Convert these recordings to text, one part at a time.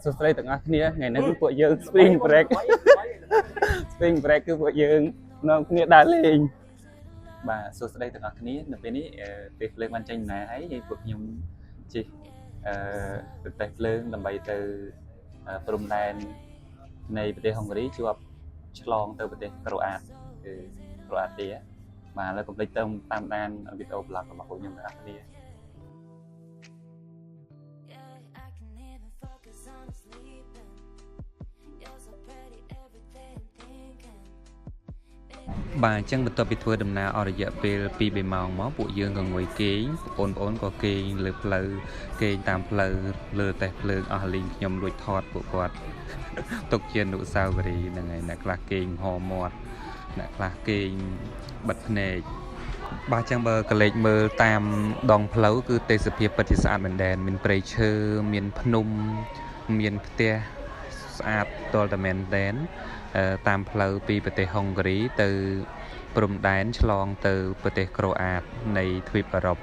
សួស្តីទាំងអស់គ្នាថ្ងៃនេះគឺពួកយើង Spring Break Spring Break គឺពួកយើងនាំគ្នាដើរលេងបាទសួស្តីទាំងអស់គ្នានៅពេលនេះពេលភ្លើងបានចេញដំណើរហើយពួកខ្ញុំជិះប្រទេសភ្លើងដើម្បីទៅព្រំដែននៃប្រទេសហុងគ្រីជាប់ឆ្លងទៅប្រទេសក្រូអាតគឺក្រូអាទៀបាទឥឡូវកុំភ្លេចតាមដានវីដេអូ blog របស់ពួកខ្ញុំទាំងអស់គ្នាបាទអញ្ចឹងបន្ទាប់ពីធ្វើដំណើរអស់រយៈពេល 2-3 ម៉ោងមកពួកយើងក៏ងុយគេងបងប្អូនក៏គេងលើផ្លូវគេងតាមផ្លូវលើតេះភ្លើងអស់លីងខ្ញុំរួចថតពួកគាត់ទុកជាអនុស្សាវរីយ៍ហ្នឹងហើយអ្នកខ្លះគេងហមាត់អ្នកខ្លះគេងបិទភ្នែកបាទអញ្ចឹងបើកលេចមើលតាមដងផ្លូវគឺទេសភាពពិតជាស្អាតមែនទែនមានព្រៃឈើមានភ្នំមានផ្ទះស្អាតទាល់តែមែនទែនតាមផ្លូវពីប្រទេសហុងគ្រីទៅព្រំដែនឆ្លងទៅប្រទេសក្រូអាតនៃទ្វីបអឺរ៉ុប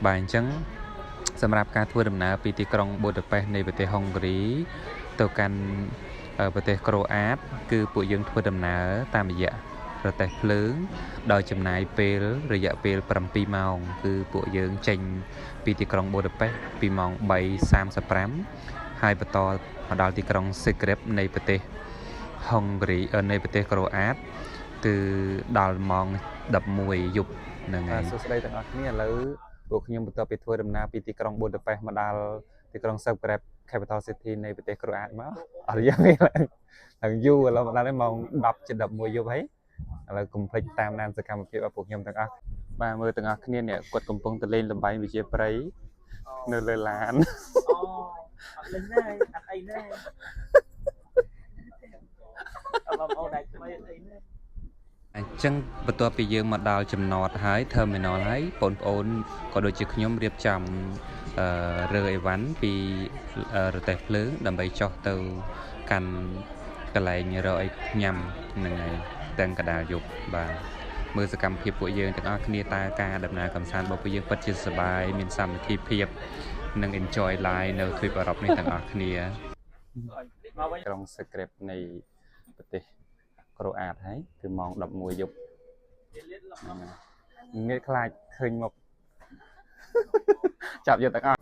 បាទអញ្ចឹងសម្រាប់ការធ្វើដំណើរពីទីក្រុងប៊ូដាប៉េសនៃប្រទេសហុងគ្រីទៅកាន់ប្រទេសក្រូអាតគឺពួកយើងធ្វើដំណើរតាមរយៈប្រទេសភ្លើងដោយចំណាយពេលរយៈពេល7ម៉ោងគឺពួកយើងចេញពីទីក្រុងប៊ូដាប៉េសពីម៉ោង 3:35 ហើយបន្តមកដល់ទីក្រុងសេក្រេបនៃប្រទេសហុងគ្រីនៃប្រទេសក្រូអាតគឺដល់ម៉ោង 11 យប់ហ្នឹងហើយសួស្តីទាំងអស់គ្នាឥឡូវពួកខ្ញុំបន្ទាប់ពីធ្វើដំណើរពីទីក្រុងប៊ូដាប៉េសមកដល់ទីក្រុងសេក្រេប Capital City នៃប្រទេសក្រូអាតមកអត់រយៈពេលឡើងយូរឥឡូវមកដល់ម៉ោង 10:11 យប់ហើយឥឡូវកុំភ្លេចតាមដានសកម្មភាពរបស់ពួកខ្ញុំទាំងអស់បាទមើលទាំងអស់គ្នានេះគាត់កំពុងទៅលេងល្បែងវិជាប្រៃនៅលើឡានអត់លេងទេអត់អីទេបងប្អូនដែលថ្មីអីទេអញ្ចឹងបន្ទាប់ពីយើងមកដល់ចំណតហើយ terminal ហើយបងប្អូនក៏ដូចជាខ្ញុំរៀបចំរើអីវ៉ាន់ពីរទេះភ្លើងដើម្បីចុះទៅកាន់កន្លែងរកអីញ៉ាំហ្នឹងហើយទាំងកណ្ដាលយប់បាទមើលសកម្មភាពពួកយើងទាំងអស់គ្នាតើការដំណើរកម្សាន្តរបស់ពួកយើងពិតជាសប្បាយមានសាមគ្គីភាពនិង enjoy life នៅទ្វីបអឺរ៉ុបនេះទាំងអស់គ្នាក្រុងសេក្រេបនៃប្រទេសក្រូអាតហើយគឺម៉ោង 11 យប់ងាយខ្លាចឃើញមកចាប់យកទាំងអស់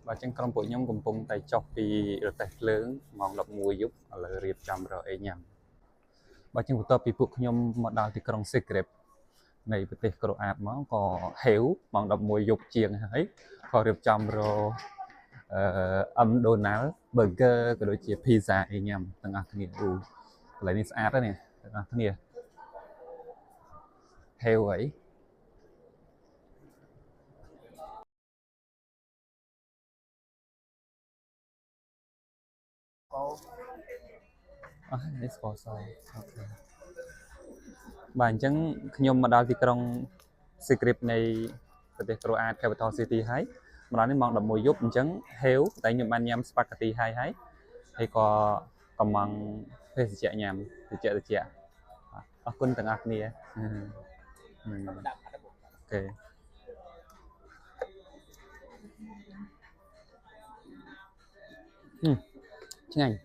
បាទចឹងក្រុមពួកខ្ញុំកំពុងតែចុះពីរទេះភ្លើងម៉ោង 11 យប់ឥឡូវរៀបចំរកអីញ៉ាំបាទចឹងបន្ទាប់ពីពួកខ្ញុំមកដល់ទីក្រុងសេក្រេបនៃប្រទេសក្រូអាតមកក៏ហេវម៉ោង 11 យប់ជាងហើយក៏រៀបចំរកDonald Burger ក៏ដូចជា Pizza អីញ៉ាំទាំងអស់គ្នាអូកន្លែងនេះស្អាតណាស់ទាំងអស់គ្នាហេវអីនេះស្ករសអូខេបាទអញ្ចឹងខ្ញុំមកដល់ទីក្រុង Secret នៃប្រទេសក្រូអាត Capital City ហើយមកដល់នេះម៉ោង 11 យប់អញ្ចឹងហេវតែខ្ញុំបានញ៉ាំ Spaghetti ហើយក៏កំងភេសជ្ជៈញ៉ាំត្រជាក់អរគុណទាំងអស់គ្នាអូខេឆ្ងាញ់